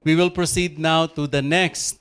we will proceed now to the next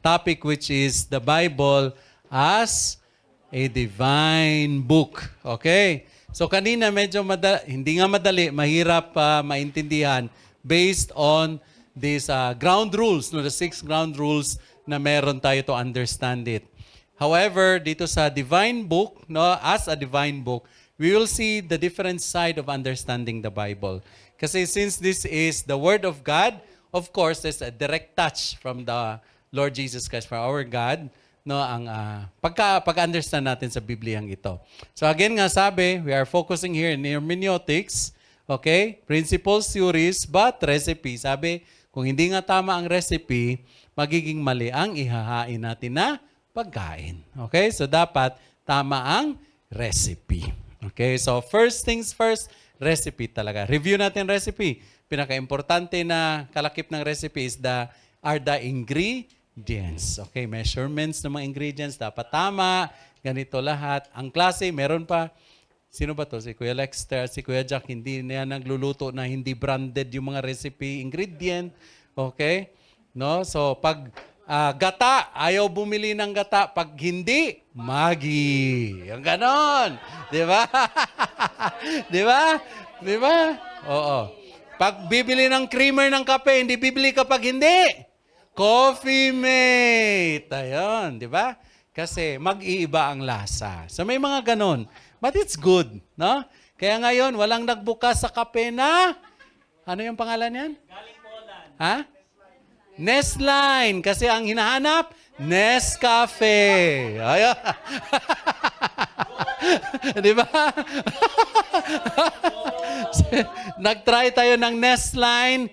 topic, which is the Bible as a divine book. Okay? So kanina medyo hindi nga madali, mahirap maintindihan based on these ground rules, no, the 6 ground rules na meron tayo to understand it. However, dito sa divine book, no, as a divine book, we will see the different side of understanding the Bible. Kasi since this is the Word of God, of course, there's a direct touch from the Lord Jesus Christ, from our God, no, ang pagka-understand natin sa Bibliyang ito. So again nga sabi, we are focusing here in hermeneutics, okay? Principles, theories, but recipe. Sabi, kung hindi nga tama ang recipe, magiging mali ang ihahain natin na pagkain. Okay? So dapat tama ang recipe. Okay? So first things first, recipe talaga. Review natin recipe. Pinaka-importante na kalakip ng recipe are the ingredients. Okay? Measurements ng mga ingredients dapat tama. Ganito lahat. Ang klase, meron pa. Sino ba to? Si Kuya Lexter, si Kuya Jack, hindi na nagluluto na hindi branded yung mga recipe ingredient. Okay? No? So, pag gata, ayaw bumili ng gata. Pag hindi, Maggi. Yung ganon. Di ba? Di ba? Di ba? Oo. Pag bibili ng creamer ng kape, hindi bibili kapag hindi. Coffee Mate. Ayun. Di ba? Kasi mag-iiba ang lasa. So, may mga ganon. But it's good. No? Kaya ngayon, walang nagbukas sa kape na, ano yung pangalan yan? Galing Poland. Ha? Nestline. Kasi ang hinahanap, Nescafe. Ayun. Di ba? Nag-try tayo ng Nestline.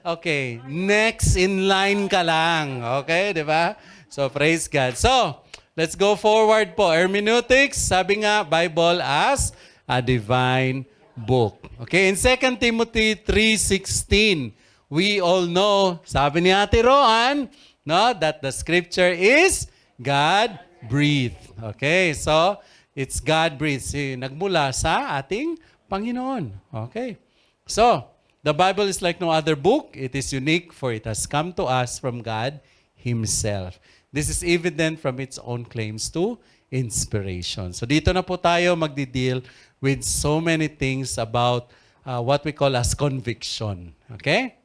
Okay. Next in line ka lang. Okay? Di ba? So, praise God. So, let's go forward po. Hermeneutics, sabi nga, Bible as a divine book. Okay? In 2 Timothy 3:16, we all know, sabi ni Ate Roan, no, that the scripture is God-breathed. Okay, so it's God-breathed. Nagmula sa ating Panginoon. Okay. So, the Bible is like no other book. It is unique for it has come to us from God Himself. This is evident from its own claims to inspiration. So, dito na po tayo magdi-deal with so many things about what we call as conviction. Okay?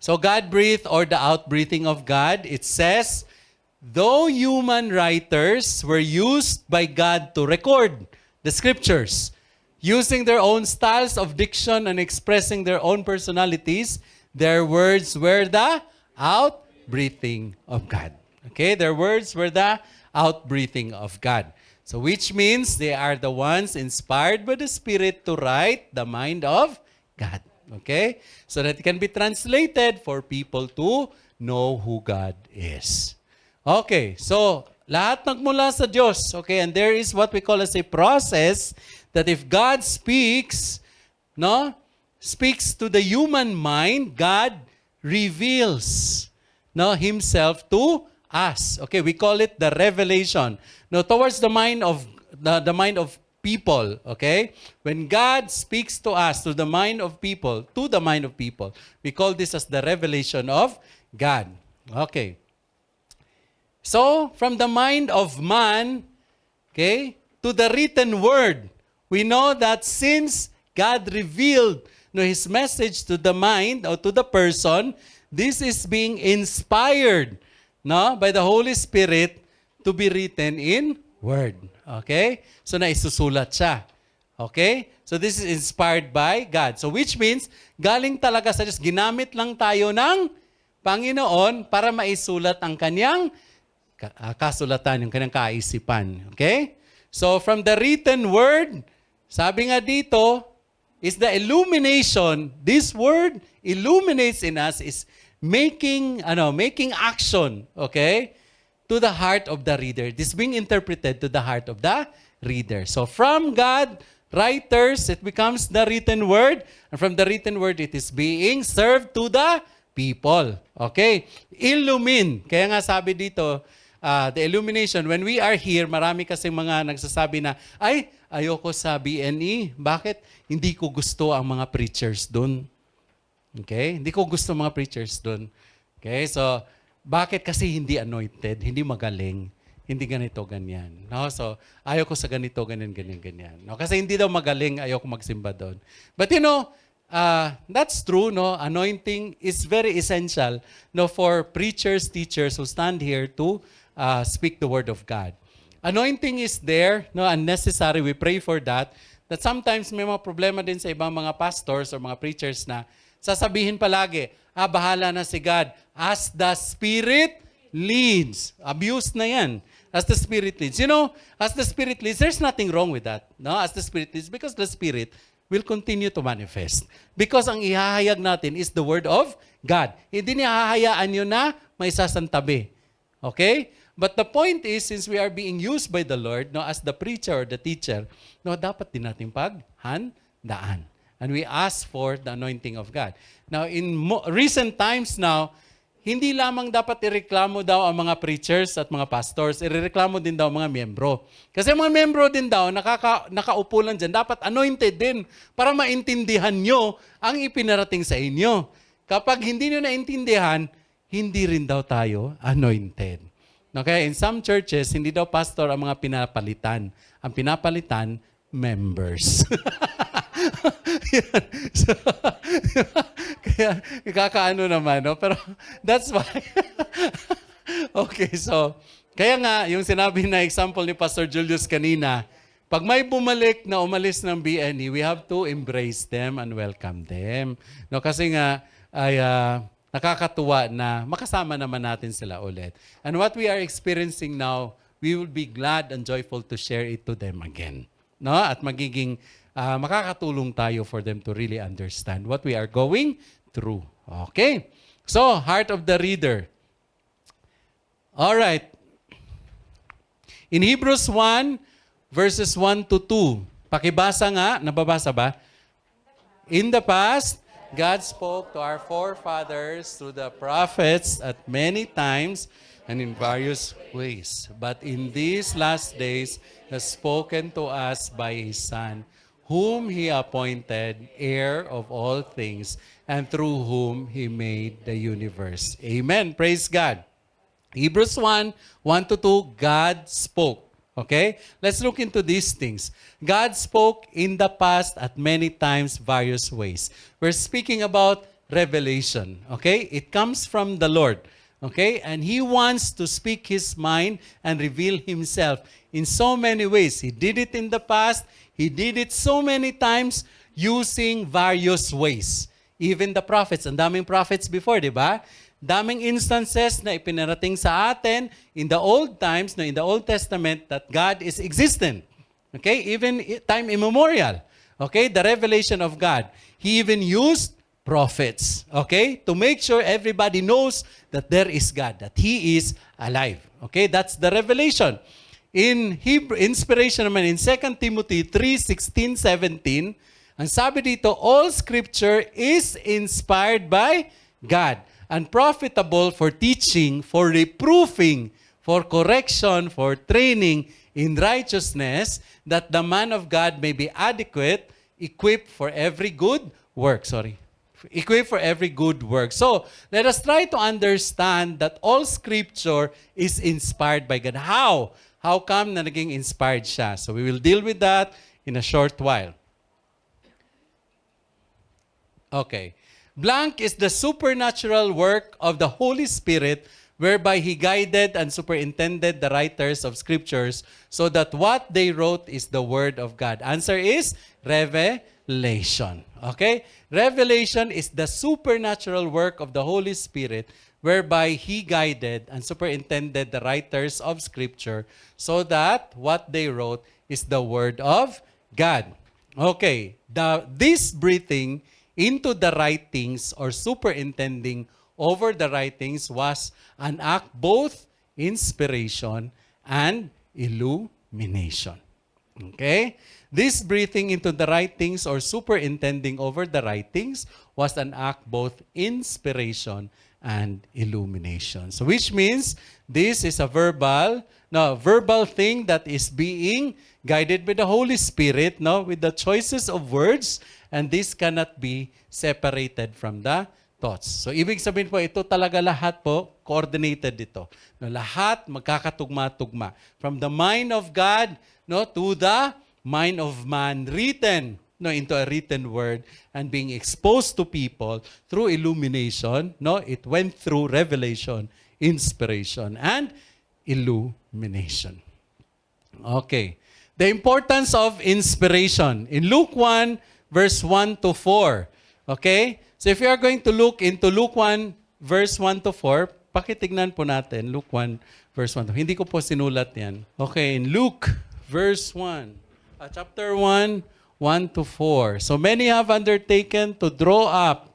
So God-breathed or the outbreathing of God, it says, though human writers were used by God to record the scriptures, using their own styles of diction and expressing their own personalities, their words were the outbreathing of God. Okay, their words were the outbreathing of God. So which means they are the ones inspired by the Spirit to write the mind of God. Okay? So that it can be translated for people to know who God is. Okay, so lahat nagmula sa Diyos. Okay, and there is what we call as a process that if God speaks, no, speaks to the human mind, God reveals, no, Himself to us. Okay, we call it the revelation. No, towards the mind of people, okay? When God speaks to us, to the mind of people, we call this as the revelation of God. Okay. So, from the mind of man, okay, to the written word, we know that since God revealed His message to the mind or to the person, this is being inspired, no, by the Holy Spirit to be written in word. Okay? So, naisusulat siya. Okay? So, this is inspired by God. So, which means, galing talaga sa Diyos. Ginamit lang tayo ng Panginoon para maisulat ang kanyang kasulatan, yung kanyang kaisipan. Okay? So, from the written word, sabi nga dito, is the illumination. This word illuminates in us is making action. Okay? To the heart of the reader. This being interpreted to the heart of the reader. So from God, writers, it becomes the written word. And from the written word, it is being served to the people. Okay? Illumine. Kaya nga sabi dito, the illumination, when we are here, marami kasing mga nagsasabi na, ay, ayoko sa BNE. Bakit? Hindi ko gusto ang mga preachers doon. Okay? Hindi ko gusto mga preachers doon. Okay? So, bakit kasi hindi anointed, hindi magaling, hindi ganito, ganyan. No? So, ayaw ko sa ganito, ganyan, ganyan, ganyan. No? Kasi hindi daw magaling, ayaw ko magsimba doon. But that's true, no? Anointing is very essential, no, for preachers, teachers who stand here to speak the word of God. Anointing is there, no, unnecessary. We pray for that. That sometimes may mga problema din sa ibang mga pastors or mga preachers na sasabihin palagi, bahala na si God. As the Spirit leads. Abuse na yan. As the Spirit leads. As the Spirit leads, there's nothing wrong with that. No? As the Spirit leads, because the Spirit will continue to manifest. Because ang ihahayag natin is the Word of God. Hindi niya hahayaan nyo na may sasantabi. Okay? But the point is, since we are being used by the Lord, no, as the preacher or the teacher, no, dapat din natin paghandaan. And we ask for the anointing of God. Now, in recent times now, hindi lamang dapat ireklamo daw ang mga preachers at mga pastors, ireklamo din daw ang mga miyembro. Kasi mga miyembro din daw, nakaupo lang dyan, dapat anointed din para maintindihan nyo ang ipinarating sa inyo. Kapag hindi nyo naintindihan, hindi rin daw tayo anointed. Okay? In some churches, hindi daw pastor ang mga pinapalitan. Ang pinapalitan, members. So, kaya, ikakaano naman, no? Pero, that's why. Okay, so, kaya nga, yung sinabi na example ni Pastor Julius kanina, pag may bumalik na umalis ng BNE, we have to embrace them and welcome them. No, kasi nga, ay nakakatuwa na makasama naman natin sila ulit. And what we are experiencing now, we will be glad and joyful to share it to them again. No? At magiging makakatulong tayo for them to really understand what we are going through. Okay? So, heart of the reader. All right. In Hebrews 1, verses 1 to 2. Pakibasa nga. Nababasa ba? In the past, God spoke to our forefathers through the prophets at many times and in various ways. But in these last days, He has spoken to us by His Son, whom He appointed heir of all things, and through whom He made the universe. Amen. Praise God. Hebrews 1, 1 to 2, God spoke. Okay? Let's look into these things. God spoke in the past at many times, various ways. We're speaking about revelation. Okay? It comes from the Lord. Okay? And He wants to speak His mind and reveal Himself in so many ways. He did it in the past. He did it so many times using various ways. Even the prophets. Ang daming prophets before, di ba? Daming instances na ipinarating sa atin in the old times, no, in the Old Testament, that God is existent. Okay? Even time immemorial. Okay? The revelation of God. He even used prophets. Okay? To make sure everybody knows that there is God, that He is alive. Okay? That's the revelation. In Hebrew, inspiration naman in 2 Timothy 3:16, 17, ang sabi dito, all scripture is inspired by God and profitable for teaching, for reproofing, for correction, for training in righteousness, that the man of God may be adequate, equipped for every good work. Equipped for every good work. So, let us try to understand that all scripture is inspired by God. How? How come na naging inspired siya? So, we will deal with that in a short while. Okay. Blank is the supernatural work of the Holy Spirit whereby He guided and superintended the writers of scriptures so that what they wrote is the Word of God. Answer is revelation. Okay? Revelation is the supernatural work of the Holy Spirit whereby He guided and superintended the writers of scripture so that what they wrote is the Word of God. Okay. This breathing into the writings or superintending over the writings was an act both inspiration and illumination. Okay? This breathing into the writings or superintending over the writings was an act both inspiration and illumination. So which means this is a verbal thing that is being guided by the Holy Spirit, no, with the choices of words and this cannot be separated from the thoughts. So ibig sabihin po, ito talaga lahat po, coordinated dito. No, lahat magkakatugma-tugma. From the mind of God, no, to the mind of man, written, no, into a written word and being exposed to people through illumination. No, it went through revelation, inspiration, and illumination. Okay. The importance of inspiration. In Luke 1, verse 1 to 4. Okay? So if you are going to look into Luke 1, verse 1 to 4, pakitignan po natin, Luke 1, verse 1 to 4. Hindi ko po sinulat yan. Okay, in Luke, verse 1, chapter 1, 1 to 4. So many have undertaken to draw up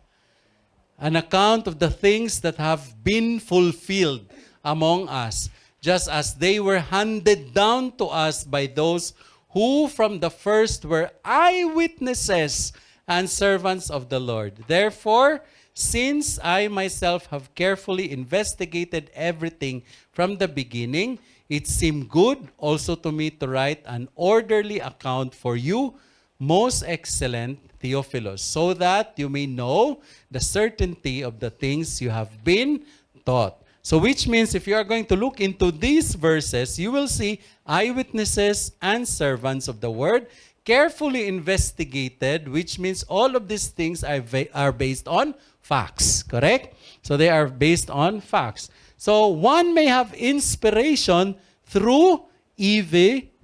an account of the things that have been fulfilled among us, just as they were handed down to us by those who from the first were eyewitnesses and servants of the Lord. Therefore, since I myself have carefully investigated everything from the beginning, it seemed good also to me to write an orderly account for you, most excellent Theophilus, so that you may know the certainty of the things you have been taught. So which means if you are going to look into these verses, you will see eyewitnesses and servants of the word, carefully investigated, which means all of these things are based on facts, correct? So they are based on facts. So one may have inspiration through evidences.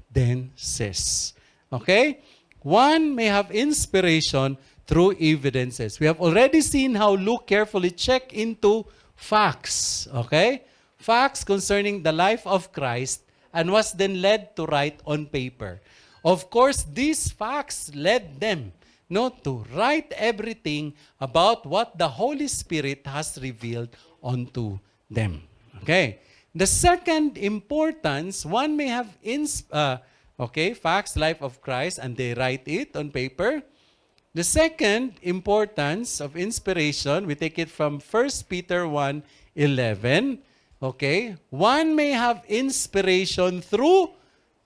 Okay? One may have inspiration through evidences. We have already seen how Luke carefully checked into facts. Okay? Facts concerning the life of Christ and was then led to write on paper. Of course, these facts led them to write everything about what the Holy Spirit has revealed unto them. Okay. The second importance, one may have facts, life of Christ, and they write it on paper. The second importance of inspiration, we take it from 1 Peter 1:11. Okay. One may have inspiration through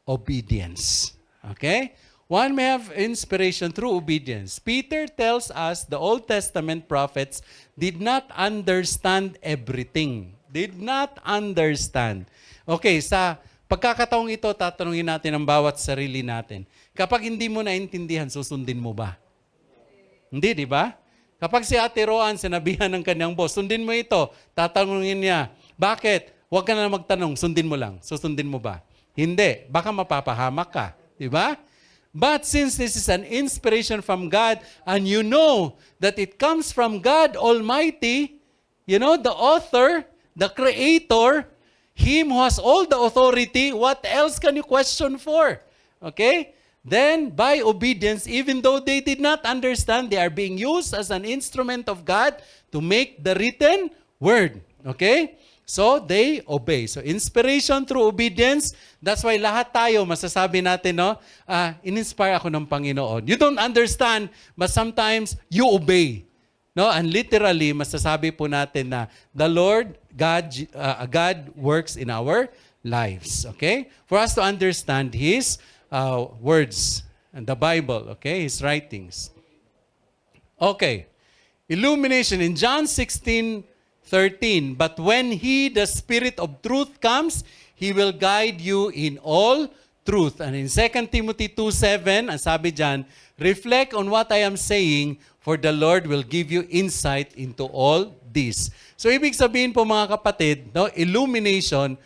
obedience. Okay? One may have inspiration through obedience. Peter tells us the Old Testament prophets did not understand everything. Did not understand. Okay, sa pagkakataong ito, tatanungin natin ang bawat sarili natin. Kapag hindi mo naintindihan, susundin mo ba? Hindi, di ba? Kapag si Ate Roan sinabihan ng kanyang boss, sundin mo ito, tatanungin niya, bakit? Huwag ka na magtanong, sundin mo lang. Susundin mo ba? Hindi. Baka mapapahamak ka. Diba? But since this is an inspiration from God and you know that it comes from God Almighty, you know, the author, the creator, Him who has all the authority, what else can you question for? Okay? Then, by obedience, even though they did not understand, they are being used as an instrument of God to make the written word. Okay? So, they obey. So, inspiration through obedience. That's why lahat tayo, masasabi natin, in-inspire ako ng Panginoon. You don't understand, but sometimes you obey. No? And literally, masasabi po natin na the Lord, God works in our lives. Okay? For us to understand His words and the Bible. Okay? His writings. Okay. Illumination in John 16:13, but when He, the Spirit of truth, comes, He will guide you in all truth. And in 2 Timothy 2:7, ang sabi dyan, reflect on what I am saying, for the Lord will give you insight into all this. So ibig sabihin po mga kapatid, illumination,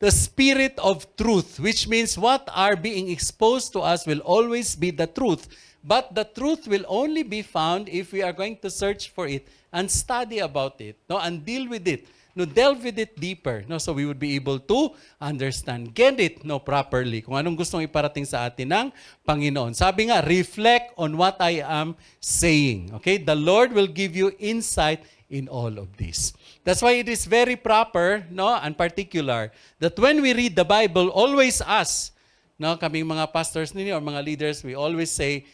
the Spirit of truth, which means what are being exposed to us will always be the truth. But the truth will only be found if we are going to search for it and study about it, and deal with it, delve with it deeper, so we would be able to understand, get it, properly, kung anong gustong iparating sa atin ng Panginoon. Sabi nga, reflect on what I am saying. Okay? The Lord will give you insight in all of this. That's why it is very proper, and particular, that when we read the Bible, always us, kaming mga pastors ninyo or mga leaders, we always say,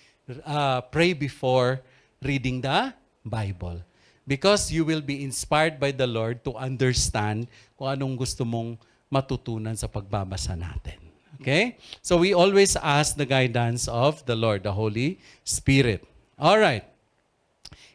pray before reading the Bible. Because you will be inspired by the Lord to understand kung anong gusto mong matutunan sa pagbabasa natin. Okay? So we always ask the guidance of the Lord, the Holy Spirit. Alright.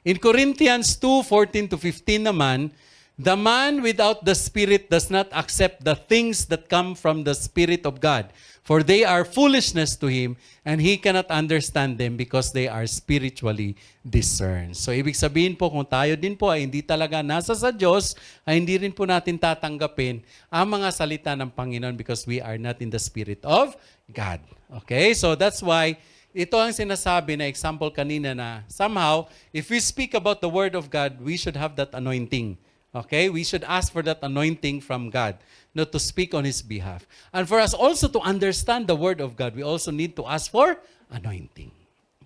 In Corinthians 2:14 to 15 naman, the man without the Spirit does not accept the things that come from the Spirit of God, for they are foolishness to him, and he cannot understand them because they are spiritually discerned. So ibig sabihin po, kung tayo din po ay hindi talaga nasa sa Diyos, ay hindi rin po natin tatanggapin ang mga salita ng Panginoon because we are not in the Spirit of God. Okay? So that's why ito ang sinasabi na example kanina na somehow, if we speak about the Word of God, we should have that anointing. Okay? We should ask for that anointing from God, not to speak on His behalf. And for us also to understand the Word of God, we also need to ask for anointing.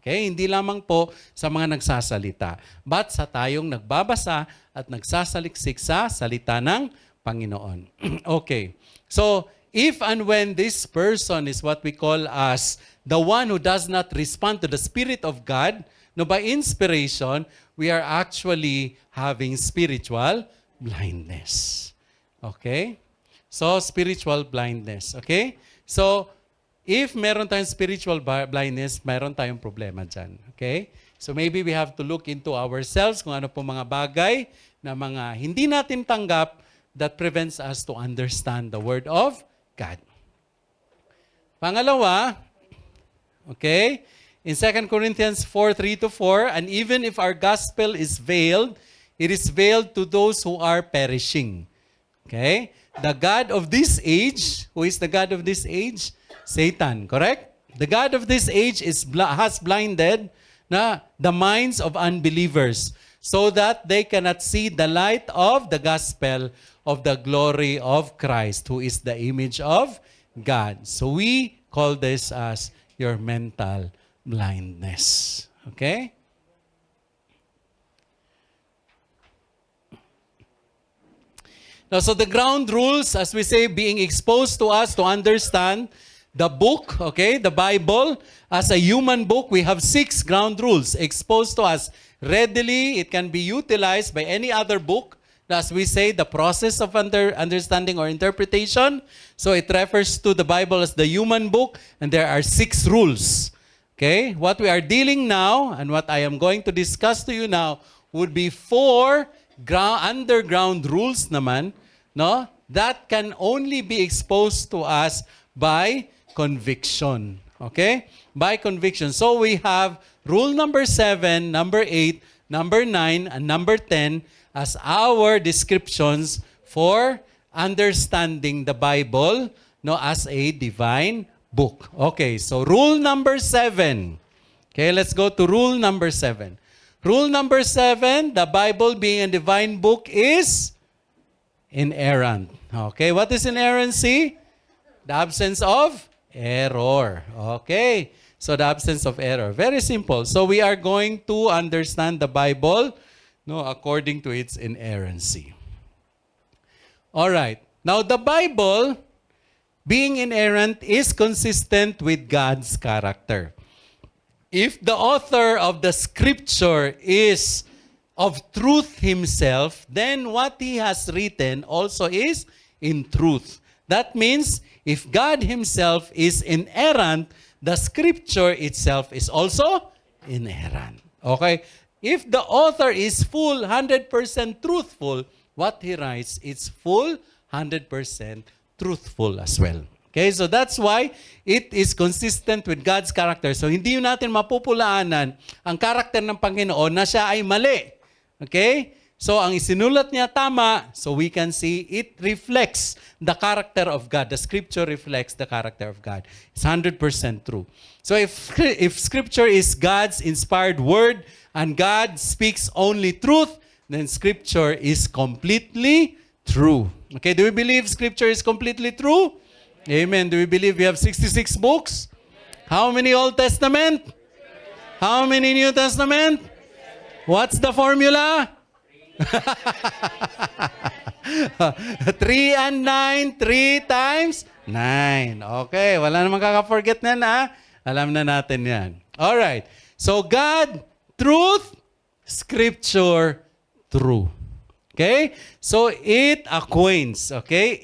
Okay? Hindi lamang po sa mga nagsasalita, but sa tayong nagbabasa at nagsasaliksik sa salita ng Panginoon. Okay. So, if and when this person is what we call as the one who does not respond to the Spirit of God, no, by inspiration, we are actually having spiritual blindness. Okay? So, spiritual blindness. Okay? So, if meron tayong spiritual blindness, meron tayong problema dyan. Okay? So, maybe we have to look into ourselves kung ano po mga bagay na mga hindi natin tanggap that prevents us to understand the Word of God. Pangalawa, okay, in 2 Corinthians 4:3-4, and even if our gospel is veiled, it is veiled to those who are perishing. Okay? The God of this age, who is the God of this age? Satan, correct? The God of this age has blinded the minds of unbelievers so that they cannot see the light of the gospel of the glory of Christ, who is the image of God. So we call this as your mental blindness. Okay? Now, so the ground rules, as we say, being exposed to us to understand the book, okay, the Bible, as a human book, we have 6 ground rules exposed to us readily. It can be utilized by any other book. As we say, the process of understanding or interpretation. So it refers to the Bible as the human book, and there are 6 rules. Okay? What we are dealing now, and what I am going to discuss to you now, would be 4 underground rules naman, no? That can only be exposed to us by conviction. Okay? By conviction. So we have rule number 7, number 8, number 9, and number 10 as our descriptions for understanding the Bible, no, as a divine book. Okay, so rule number 7. Okay, let's go to rule number 7. Rule number 7, the Bible being a divine book is inerrant. Okay, what is inerrancy? The absence of error. Okay, so the absence of error. Very simple. So we are going to understand the Bible, no, according to its inerrancy. All right. Now, the Bible, being inerrant, is consistent with God's character. If the author of the Scripture is of truth himself, then what he has written also is in truth. That means, if God himself is inerrant, the Scripture itself is also inerrant. Okay? If the author is full, 100% truthful, what he writes is full, 100% truthful as well. Okay, so that's why it is consistent with God's character. So hindi natin mapupulaanan ang karakter ng Panginoon na siya ay mali. Okay? So ang isinulat niya tama, so we can see it reflects the character of God. The Scripture reflects the character of God. It's 100% true. So if Scripture is God's inspired word, and God speaks only truth, then Scripture is completely true. Okay, do we believe Scripture is completely true? Amen. Do we believe we have 66 books? How many Old Testament? How many New Testament? What's the formula? 3 and 9, 3 times 9. Okay, wala namang kaka-forget na na. Alam na natin yan. Alright. So God, truth, Scripture, true. Okay? So it acquaints, okay?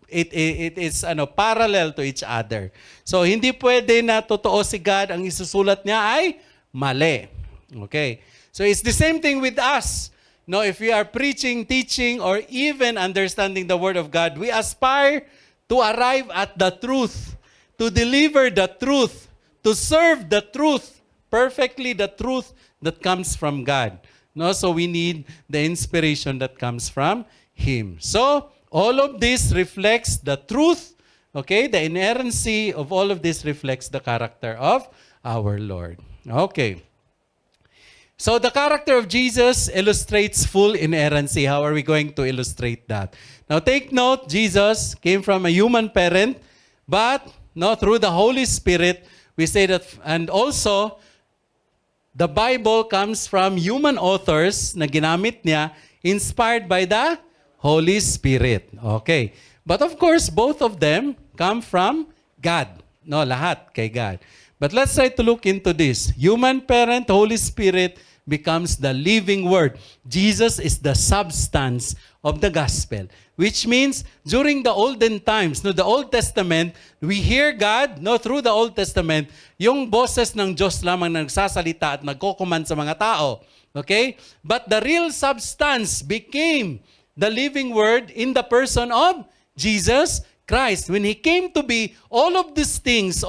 It is parallel to each other. So hindi pwede na totoo si God, ang isusulat niya ay mali. Okay. So it's the same thing with us. No, if we are preaching, teaching, or even understanding the Word of God, we aspire to arrive at the truth, to deliver the truth, to serve the truth, perfectly the truth that comes from God. No, so we need the inspiration that comes from Him. So, all of this reflects the truth. Okay, the inerrancy of all of this reflects the character of our Lord. Okay. So the character of Jesus illustrates full inerrancy. How are we going to illustrate that? Now take note, Jesus came from a human parent, but no, through the Holy Spirit, we say that, and also, the Bible comes from human authors na ginamit niya, inspired by the Holy Spirit. Okay. But of course, both of them come from God. No, lahat kay God. But let's try to look into this. Human parent, Holy Spirit becomes the living Word. Jesus is the substance of the gospel. Which means, during the olden times, no, the Old Testament, we hear God, no, through the Old Testament, yung boses ng Diyos lamang na nagsasalita at nagko-command sa mga tao. Okay? But the real substance became the living Word in the person of Jesus Christ. When He came to be, all of those things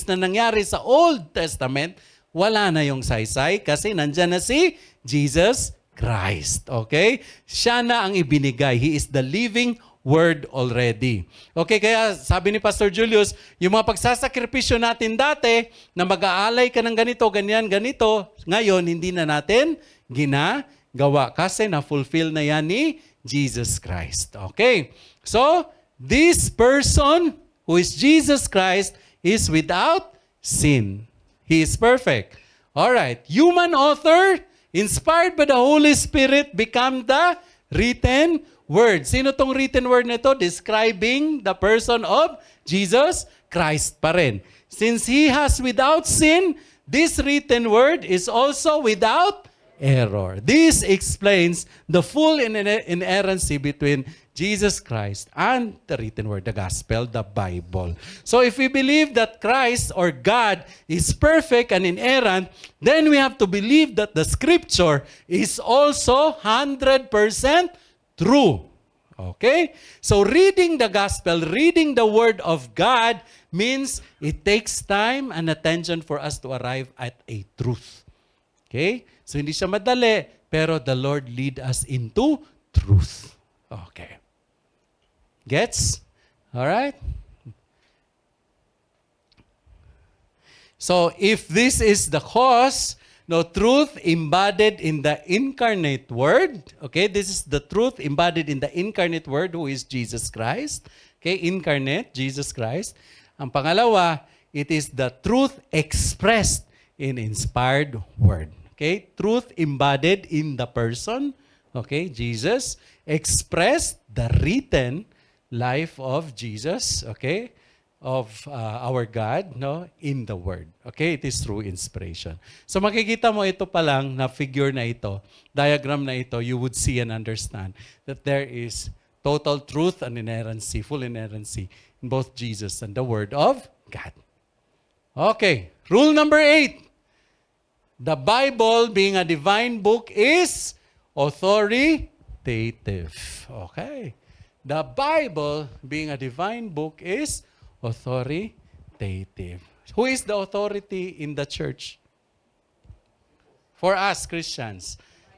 na nangyari sa Old Testament, wala na yung saysay kasi nandyan na si Jesus Christ. Okay? Siya na ang ibinigay. He is the living Word already. Okay, kaya sabi ni Pastor Julius, yung mga pagsasakripisyo natin dati, na mag-aalay ka ng ganito, ganyan, ganito, ngayon hindi na natin ginagawa kasi na-fulfill na yan ni Jesus Christ. Okay? So, this person who is Jesus Christ is without sin. He is perfect. Alright. Human author, inspired by the Holy Spirit, become the written word. Sino tong written word nito? Describing the person of Jesus Christ pa rin. Since He has without sin, this written word is also without error. This explains the full inerrancy between Jesus Christ and the written word, the gospel, the Bible. So if we believe that Christ or God is perfect and inerrant, then we have to believe that the scripture is also 100% true. Okay? So reading the gospel, reading the word of God means it takes time and attention for us to arrive at a truth. Okay? So hindi siya madali, pero the Lord lead us into truth. Okay. Gets? All right? So if this is the cause, no, truth embodied in the incarnate Word. Okay, this is the truth embodied in the incarnate Word, who is Jesus Christ. Okay, incarnate, Jesus Christ. Ang pangalawa, it is the truth expressed in inspired Word. Okay, truth embodied in the person, okay, Jesus, expressed the written life of Jesus, okay, of our God, no, in the Word. Okay, it is through inspiration. So makikita mo ito pa lang na figure na ito, diagram na ito, you would see and understand that there is total truth and inerrancy, full inerrancy in both Jesus and the Word of God. Okay, rule number 8. The Bible, being a divine book, is authoritative. Okay. The Bible, being a divine book, is authoritative. Who is the authority in the church? For us, Christians,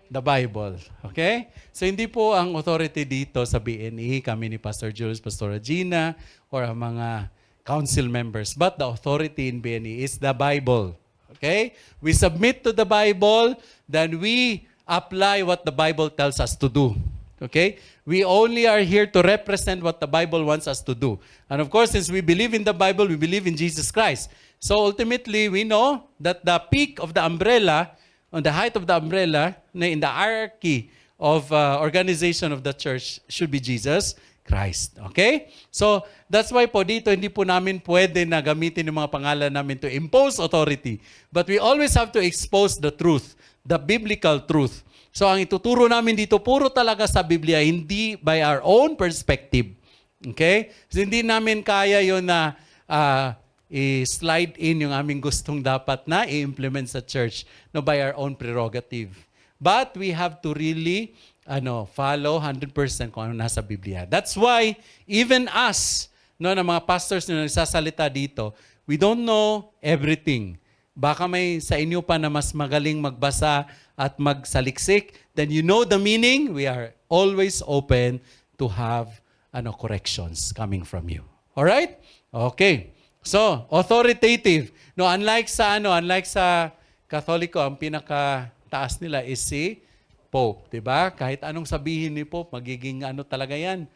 the Bible. Okay? So, hindi po ang authority dito sa BNE, kami ni Pastor Jules, Pastor Regina, or ang mga council members. But the authority in BNE is the Bible. Okay? We submit to the Bible, then we apply what the Bible tells us to do. Okay? We only are here to represent what the Bible wants us to do. And of course, since we believe in the Bible, we believe in Jesus Christ. So ultimately, we know that the peak of the umbrella, on the height of the umbrella, in the hierarchy of organization of the church should be Jesus Christ. Okay? So, that's why po dito, hindi po namin pwede na gamitin yung mga pangalan namin to impose authority. But we always have to expose the truth, the biblical truth. So, ang ituturo namin dito, puro talaga sa Biblia, hindi by our own perspective. Okay? So, hindi namin kaya yun na i-slide in yung aming gustong dapat na i-implement sa church no, by our own prerogative. But we have to really follow 100% kung ano nasa Biblia. That's why even us, no, na mga pastors na nagsasalita dito, we don't know everything. Baka may sa inyo pa na mas magaling magbasa at magsaliksik, then you know the meaning. We are always open to have corrections coming from you. All right? Okay. So, authoritative. No, unlike sa Katoliko, ang pinakataas nila is si Pope, 'di ba? Kahit anong sabihin ni Pope, magiging talaga 'yan,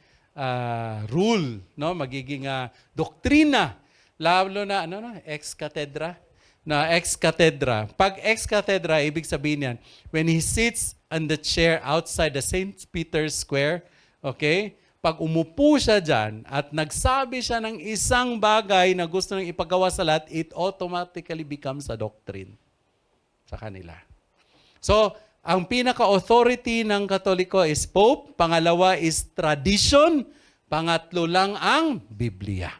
rule, no? Magiging doktrina. Lalo na ex cathedra. Ex cathedra. Pag ex cathedra, ibig sabihin yan, when he sits on the chair outside the St. Peter's Square, okay? Pag umupo siya dyan at nagsabi siya ng isang bagay na gusto nang ipagawa sa lahat, it automatically becomes a doctrine sa kanila. So, ang pinaka-authority ng Katoliko is Pope, pangalawa is tradition, pangatlo lang ang Biblia.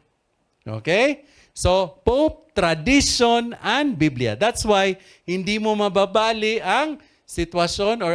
Okay? So, Pope, tradition, and Biblia. That's why hindi mo mababali ang sitwasyon or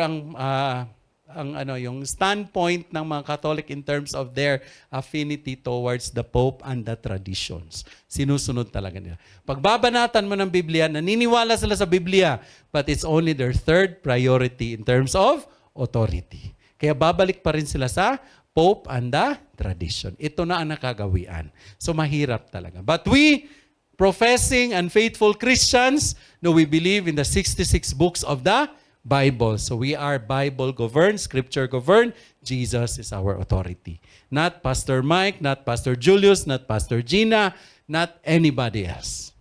yung standpoint ng mga Catholic in terms of their affinity towards the Pope and the traditions. Sinusunod talaga nila. Pagbabanatan mo ng Biblia, naniniwala sila sa Biblia, but it's only their third priority in terms of authority. Kaya babalik pa rin sila sa Pope and the tradition. Ito na ang nakagawian. So mahirap talaga. But we, professing and faithful Christians, we believe in the 66 books of the Bible. So we are Bible-governed, Scripture-governed. Jesus is our authority. Not Pastor Mike, not Pastor Julius, not Pastor Gina, not anybody else.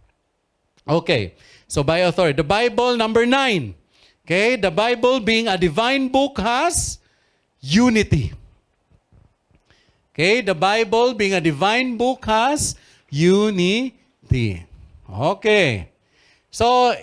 Okay, so by authority. The Bible, number 9. Okay, the Bible being a divine book has unity. Okay, the Bible being a divine book has unity. Okay. So,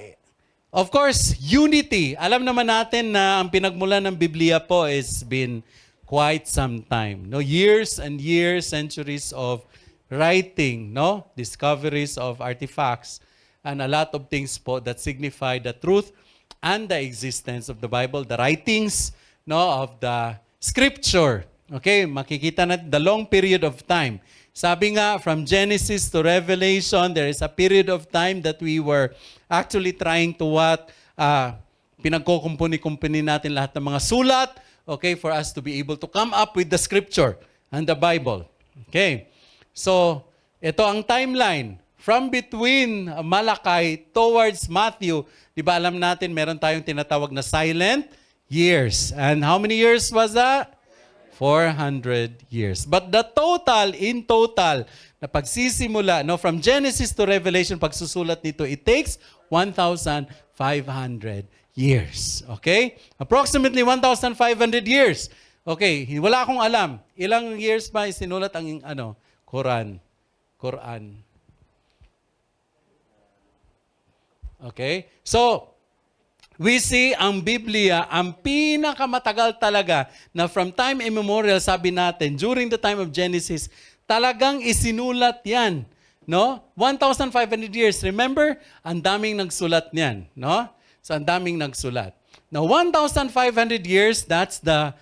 of course, unity. Alam naman natin na ang pinagmulan ng Biblia po has been quite some time. No, years and years, centuries of writing, no, discoveries of artifacts, and a lot of things po that signify the truth and the existence of the Bible, the writings, no, of the Scripture. Okay, makikita natin the long period of time. Sabi nga, from Genesis to Revelation, there is a period of time that we were actually trying to pinagkukumpuni-kumpuni natin lahat ng mga sulat, okay, for us to be able to come up with the Scripture and the Bible. Okay, so ito ang timeline. From between Malachi towards Matthew, di ba alam natin meron tayong tinatawag na silent years. And how many years was that? 400 years. But the total, in total, na pagsisimula, no, from Genesis to Revelation, pagsusulat nito, it takes 1,500 years. Okay? Approximately 1,500 years. Okay, wala akong alam. Ilang years ba isinulat ang Quran? Okay? So, we see ang Biblia, ang pinakamatagal talaga na from time immemorial, sabi natin, during the time of Genesis, talagang isinulat yan. No? 1,500 years. Remember? Ang daming nagsulat niyan. No? So, ang daming nagsulat. Now, 1,500 years, that's the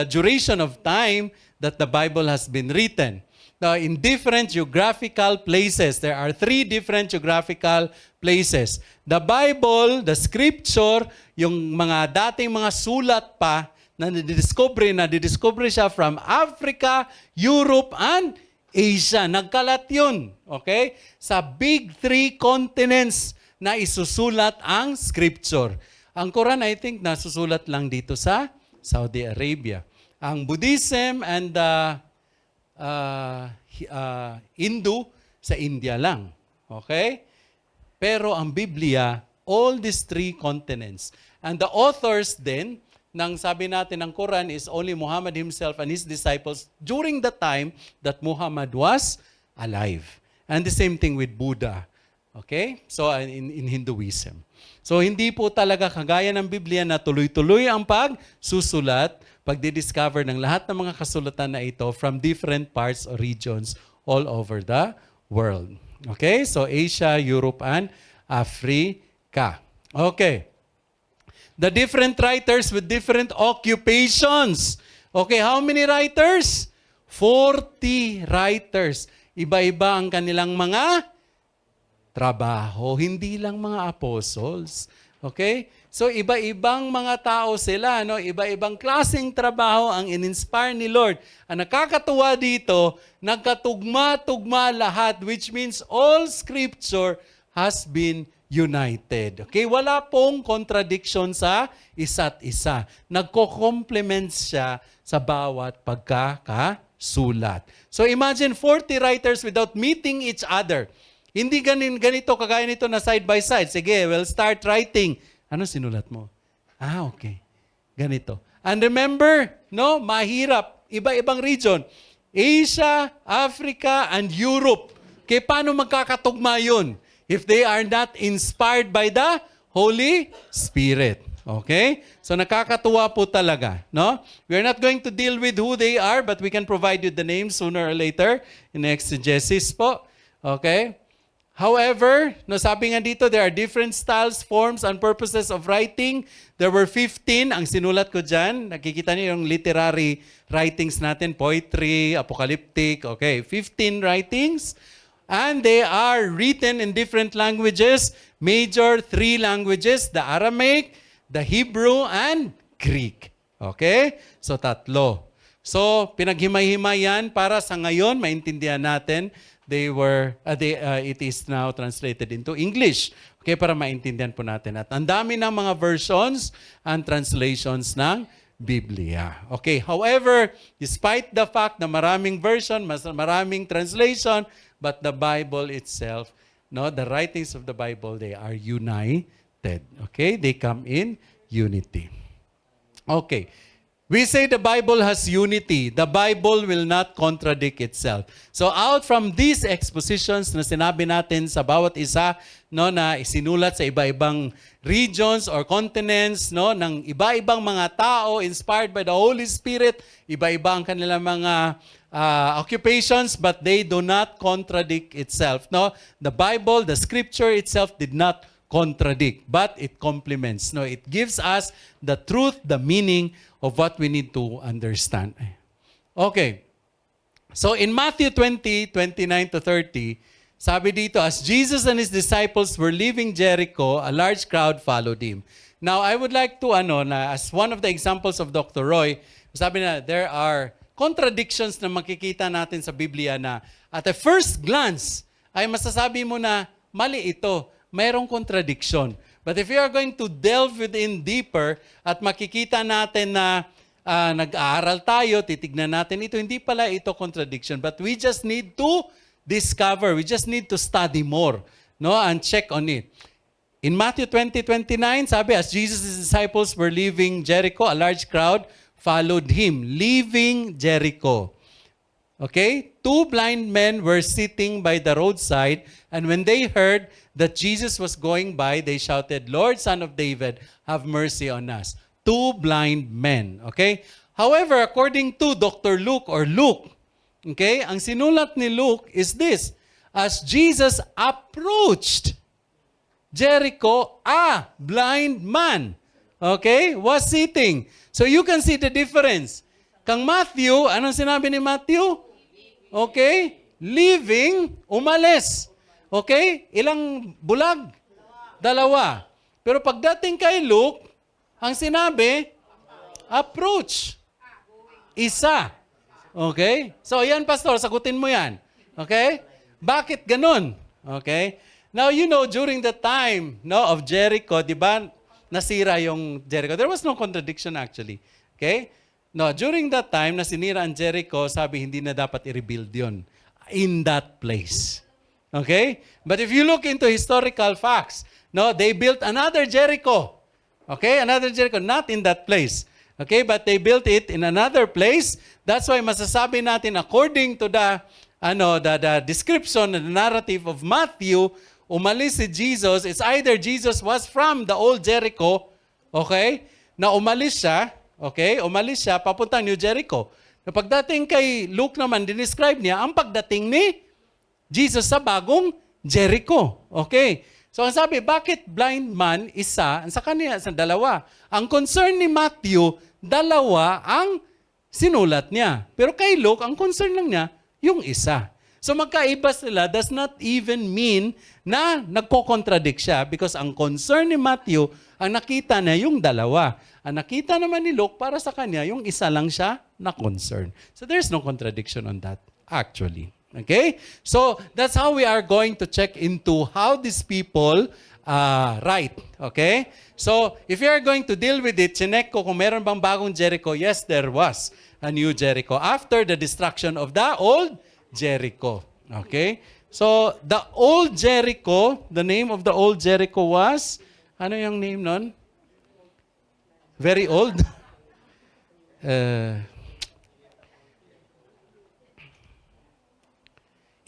duration of time that the Bible has been written. Now, in different geographical places, there are 3 different geographical places. The Bible, the Scripture, yung mga dating mga sulat pa na didiscover siya from Africa, Europe, and Asia. Nagkalat yun, okay? Sa big 3 continents na isusulat ang Scripture. Ang Quran, I think, nasusulat lang dito sa Saudi Arabia. Ang Buddhism and Hindu sa India lang. Okay? Pero ang Biblia, all these 3 continents. And the authors din, ng sabi natin ng Quran is only Muhammad himself and his disciples during the time that Muhammad was alive. And the same thing with Buddha. Okay? So in Hinduism. So hindi po talaga kagaya ng Biblia na tuloy-tuloy ang pagsusulat, pagdidiscover ng lahat ng mga kasulatan na ito from different parts or regions all over the world. Okay? So Asia, Europe, and Africa. Okay. The different writers with different occupations. Okay, how many writers? 40 writers. Iba-iba ang kanilang mga trabaho, hindi lang mga apostles. Okay? So iba-ibang mga tao sila, no? Iba-ibang klaseng trabaho ang in-inspire ni Lord. Ang nakakatuwa dito, nagkatugma-tugma lahat, which means all scripture has been united. Okay? Wala pong contradiction sa isa't isa. Nagko-complement siya sa bawat pagkakasulat. So imagine 40 writers without meeting each other. Hindi ganito, kagaya nito na side by side. Sige, we'll start writing. Ano sinulat mo? Okay. Ganito. And remember, no, mahirap. Iba-ibang region. Asia, Africa, and Europe. Okay, paano magkakatugma yun? If they are not inspired by the Holy Spirit. Okay? So nakakatuwa po talaga, no? We're not going to deal with who they are, but we can provide you the names sooner or later in exegesis po. Okay? However, no, sabi nga dito, there are different styles, forms, and purposes of writing. There were 15. Ang sinulat ko dyan, nakikita niyo yung literary writings natin, poetry, apocalyptic, okay, 15 writings. And they are written in different languages, major 3 languages, the Aramaic, the Hebrew, and Greek. Okay? So, 3. So, pinaghimay-himay yan para sa ngayon, maintindihan natin, it is now translated into English. Okay, para maintindihan po natin. At ang dami ng mga versions and translations ng Biblia. Okay, however, despite the fact na maraming version, maraming translation, but the Bible itself, no, the writings of the Bible, they are united. Okay, they come in unity. Okay. We say the Bible has unity. The Bible will not contradict itself. So out from these expositions na sinabi natin sa bawat isa, no, na isinulat sa iba-ibang regions or continents, no, ng iba-ibang mga tao inspired by the Holy Spirit, iba-iba ang kanilang mga occupations, but they do not contradict itself. No, the Bible, the Scripture itself did not contradict, but it complements. No, it gives us the truth, the meaning of what we need to understand. Okay. So in Matthew 20:29 to 30, sabi dito, as Jesus and His disciples were leaving Jericho, a large crowd followed Him. Now, I would like to, as one of the examples of Dr. Roy, sabi na there are contradictions na makikita natin sa Biblia na at a first glance, ay masasabi mo na mali ito. Mayroong contradiction. But if you are going to delve within deeper at makikita natin na nag-aaral tayo, titignan natin ito, hindi pala ito contradiction. But we just need to discover, we just need to study more, no, and check on it. In Matthew 20:29, sabi, as Jesus' disciples were leaving Jericho, a large crowd followed Him, leaving Jericho. Okay? 2 blind men were sitting by the roadside, and when they heard that Jesus was going by, they shouted, Lord, Son of David, have mercy on us. 2 blind men. Okay? However, according to Dr. Luke or Luke, okay, ang sinulat ni Luke is this, as Jesus approached Jericho, a blind man, okay, was sitting. So you can see the difference. Kang Matthew, anong sinabi ni Matthew? Okay? Leaving, umalis. Okay? Ilang bulag? 2. Pero pagdating kay Luke, ang sinabi, approach. 1. Okay? So, yan, Pastor, sagutin mo yan. Okay? Bakit ganun? Okay? Now, you know, during the time, no, of Jericho, di ba, nasira yung Jericho. There was no contradiction actually. Okay? No, during that time na sinira ang Jericho, sabi hindi na dapat i-rebuild yun in that place. Okay? But if you look into historical facts, no, they built another Jericho. Okay? Another Jericho, not in that place. Okay? But they built it in another place. That's why masasabi natin according to the description, the narrative of Matthew, umalis si Jesus. It's either Jesus was from the old Jericho, okay? Na umalis siya, okay? Umalis siya papuntang New Jericho. Na pagdating kay Luke naman, dinescribe niya ang pagdating ni Jesus sa bagong Jericho. Okay. So ang sabi, bakit blind man, isa, sa kanya, sa dalawa? Ang concern ni Matthew, dalawa ang sinulat niya. Pero kay Luke, ang concern lang niya, yung isa. So magkaiba sila does not even mean na nagko-contradict siya because ang concern ni Matthew, ang nakita niya yung dalawa. Ang nakita naman ni Luke, para sa kanya, yung isa lang siya na concern. So there's no contradiction on that, actually. Okay? So, that's how we are going to check into how these people write. Okay? So, if you are going to deal with it, chinek ko kung meron bang bagong Jericho. Yes, there was a new Jericho after the destruction of the old Jericho. Okay? So, the old Jericho, the name of the old Jericho was, ano yung name nun? Very old?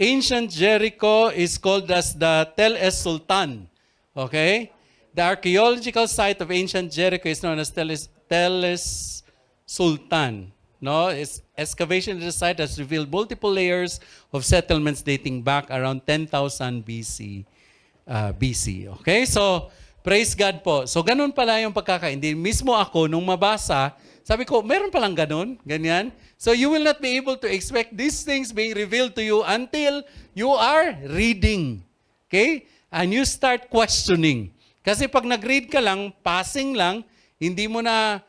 Ancient Jericho is called as the Tel Es Sultan. Okay? The archaeological site of ancient Jericho is known as Tel Es Sultan. No, its excavation of the site has revealed multiple layers of settlements dating back around 10,000 BC. Okay? So, praise God po. So, ganun pala yung pagkakaintindi. Mismo ako, nung mabasa, sabi ko, meron palang ganun, ganyan. So, you will not be able to expect these things being revealed to you until you are reading. Okay? And you start questioning. Kasi pag nag-read ka lang, passing lang, hindi mo na,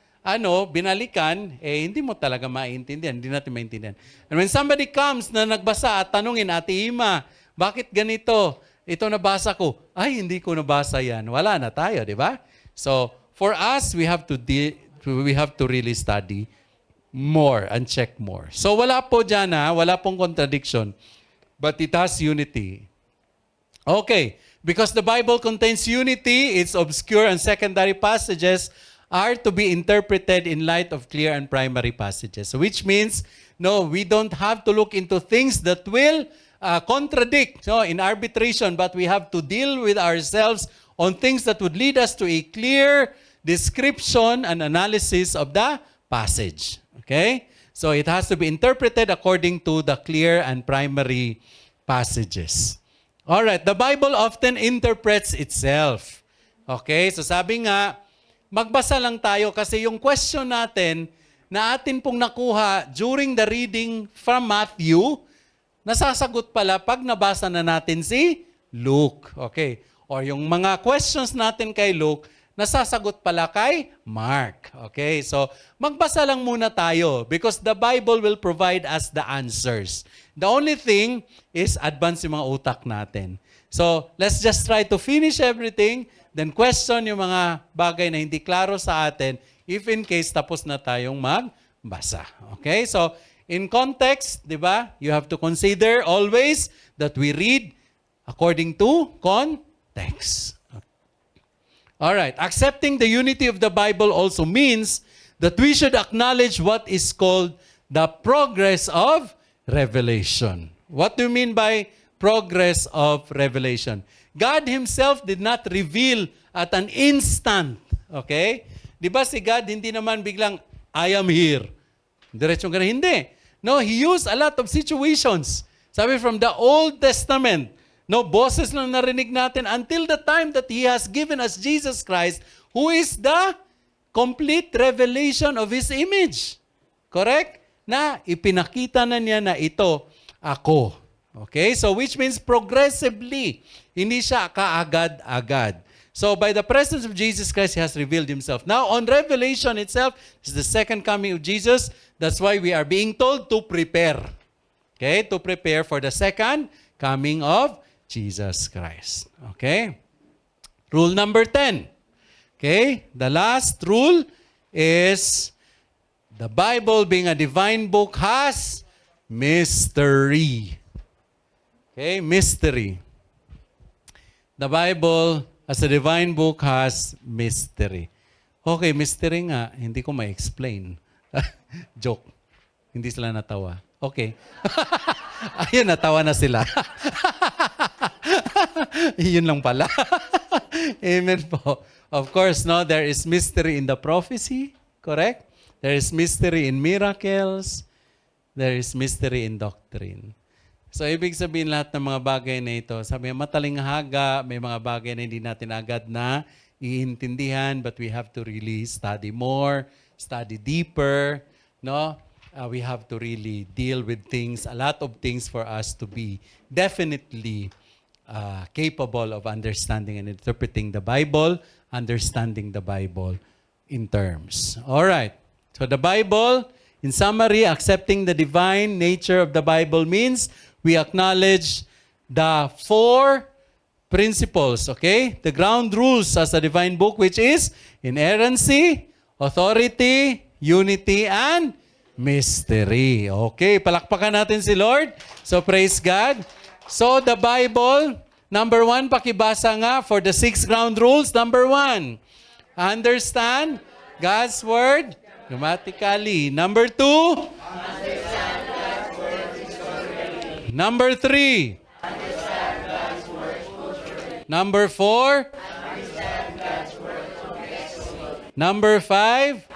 binalikan, hindi mo talaga maintindihan. Hindi natin maintindihan. And when somebody comes na nagbasa at tanungin, Ate Ima, bakit ganito? Ito nabasa ko. Ay, hindi ko nabasa yan. Wala na tayo, di ba? So, for us, we have to really study more and check more. So, wala po dyan, wala pong contradiction. But it has unity. Okay. Because the Bible contains unity, its obscure and secondary passages are to be interpreted in light of clear and primary passages. So which means, no, we don't have to look into things that will contradict in arbitration, but we have to deal with ourselves on things that would lead us to a clear description and analysis of the passage. Okay? So it has to be interpreted according to the clear and primary passages. All right, the Bible often interprets itself. Okay? So sabi nga, magbasa lang tayo kasi yung question natin na atin pong nakuha during the reading from Matthew, nasasagot pala pag nabasa na natin si Luke. Okay? Or yung mga questions natin kay Luke, nasasagot pala kay Mark. Okay? So, magbasa lang muna tayo because the Bible will provide us the answers. The only thing is advance yung mga utak natin. So, let's just try to finish everything, then question yung mga bagay na hindi klaro sa atin if in case tapos na tayong magbasa. Okay? So, in context, di ba, you have to consider always that we read according to context. All right. Accepting the unity of the Bible also means that we should acknowledge what is called the progress of revelation. What do you mean by progress of revelation? God Himself did not reveal at an instant. Okay? Di ba si God hindi naman biglang, I am here. Diretsong ganun. Hindi. No, He used a lot of situations. Sabi from the Old Testament, no, boses na narinig natin until the time that He has given us Jesus Christ, who is the complete revelation of His image. Correct? Na ipinakita na niya na ito, ako. Okay? So which means progressively. Hindi siya kaagad-agad. So by the presence of Jesus Christ, He has revealed Himself. Now on Revelation itself, this is the second coming of Jesus. That's why we are being told to prepare. Okay? To prepare for the second coming of Jesus Christ. Okay? Rule number 10. Okay? The last rule is the Bible being a divine book has mystery. Okay? Mystery. The Bible as a divine book has mystery. Okay, mystery nga. Hindi ko ma-explain. Joke. Hindi sila natawa. Okay. Ayun, natawa na sila. Yun lang pala. Amen po. Of course, no, there is mystery in the prophecy, correct? There is mystery in miracles. There is mystery in doctrine. So, ibig sabihin lahat ng mga bagay na ito, sabi matalinghaga, may mga bagay na hindi natin agad na iintindihan, but we have to really study more, study deeper, no? We have to really deal with things, a lot of things for us to be definitely capable of understanding and interpreting the Bible, understanding the Bible in terms. All right. So the Bible, in summary, accepting the divine nature of the Bible means we acknowledge the four principles, okay? The ground rules as a divine book, which is inerrancy, authority, unity, and mystery. Okay, palakpakan natin si Lord. So praise God. So the Bible, number 1, pakibasa nga for the 6 ground rules. Number 1, understand God's Word grammatically. Number 2, Number 3, Number 4, Number 5,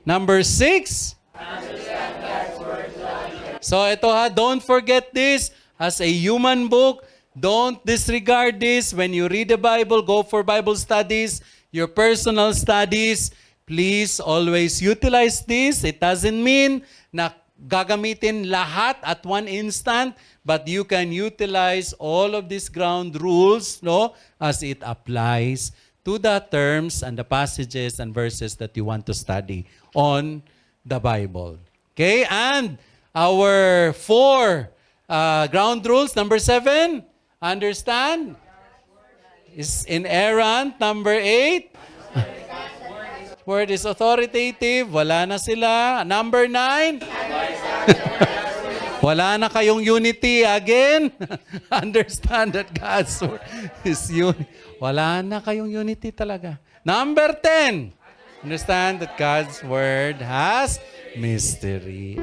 Number 6. So ito ha, don't forget this. As a human book, don't disregard this. When you read the Bible, go for Bible studies, your personal studies. Please always utilize this. It doesn't mean na gagamitin lahat at one instant, but you can utilize all of these ground rules, no, as it applies to the terms and the passages and verses that you want to study on the Bible. Okay? And our 4 ground rules, number 7, understand, is inerrant. Number 8, word is authoritative. Wala na sila. Number 9, wala na kayong unity again. Understand that God's word is unity. Wala na kayong unity talaga. Number 10, understand that God's word has mystery.